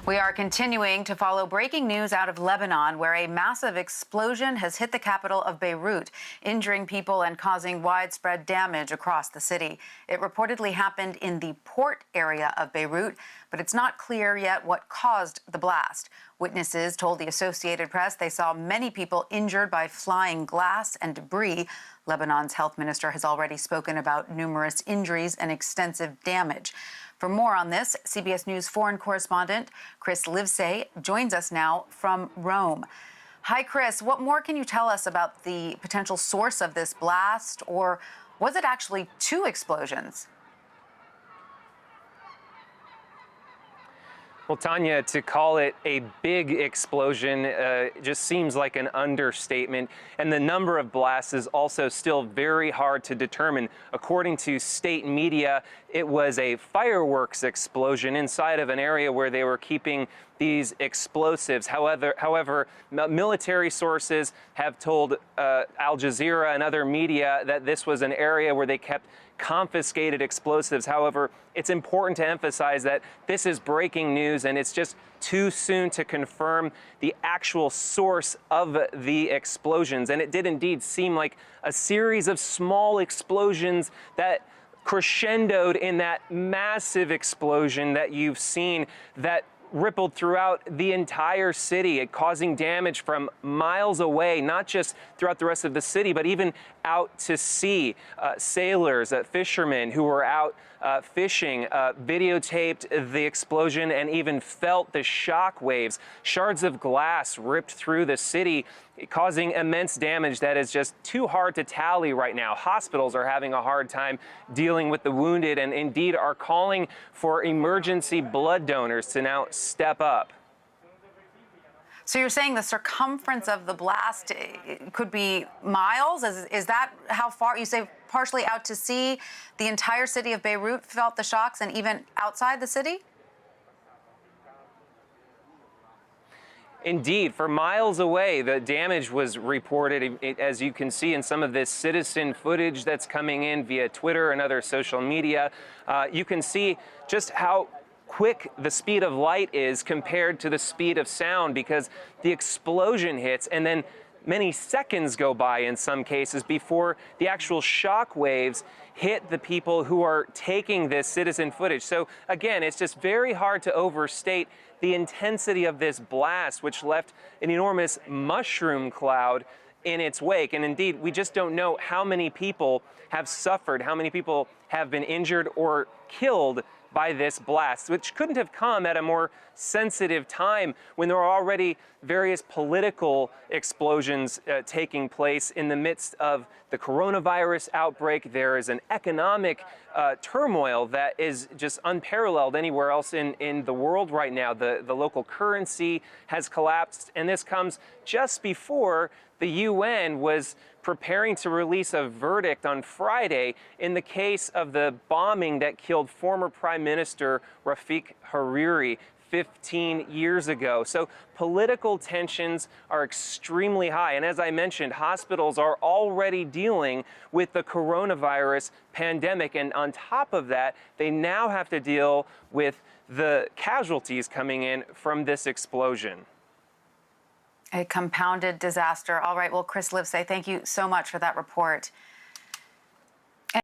We are continuing to follow breaking news out of Lebanon, where a massive explosion has hit the capital of Beirut, injuring people and causing widespread damage across the city. It reportedly happened in the port area of Beirut, but it's not clear yet what caused the blast. Witnesses told the Associated Press they saw many people injured by flying glass and debris. Lebanon's health minister has already spoken about numerous injuries and extensive damage. For more on this, CBS News foreign correspondent Chris Livesay joins us now from Rome. Hi, Chris. What more can you tell us about the potential source of this blast, or was it actually two explosions? Well, Tanya, to call it a big explosion just seems like an understatement. And the number of blasts is also still very hard to determine. According to state media, it was a fireworks explosion inside of an area where they were keeping these explosives. However, military sources have told Al Jazeera and other media that this was an area where they kept confiscated explosives. However, it's important to emphasize that this is breaking news and it's just too soon to confirm the actual source of the explosions. And it did indeed seem like a series of small explosions that crescendoed in that massive explosion that you've seen that rippled throughout the entire city, causing damage from miles away, not just throughout the rest of the city, but even out to sea. Sailors, fishermen who were out fishing videotaped the explosion and even felt the shock waves. Shards of glass ripped through the city, causing immense damage that is just too hard to tally right now. Hospitals are having a hard time dealing with the wounded and indeed are calling for emergency blood donors to now step up. So you're saying the circumference of the blast could be miles? Is that how far? You say partially out to sea, the entire city of Beirut felt the shocks, and even outside the city? Indeed, for miles away, the damage was reported, as you can see in some of this citizen footage that's coming in via Twitter and other social media. You can see just how quick the speed of light is compared to the speed of sound, because the explosion hits and then many seconds go by in some cases before the actual shock waves hit the people who are taking this citizen footage. So again, it's just very hard to overstate the intensity of this blast, which left an enormous mushroom cloud in its wake. And indeed, we just don't know how many people have suffered, how many people have been injured or killed by this blast, which couldn't have come at a more sensitive time when there are already various political explosions taking place in the midst of the coronavirus outbreak. There is an economic turmoil that is just unparalleled anywhere else in the world right now. The local currency has collapsed, and this comes just before the UN was preparing to release a verdict on Friday in the case of the bombing that killed former Prime Minister Rafik Hariri 15 years ago. So political tensions are extremely high. And as I mentioned, hospitals are already dealing with the coronavirus pandemic. And on top of that, they now have to deal with the casualties coming in from this explosion. A compounded disaster. All right. Well, Chris Livesay, thank you so much for that report.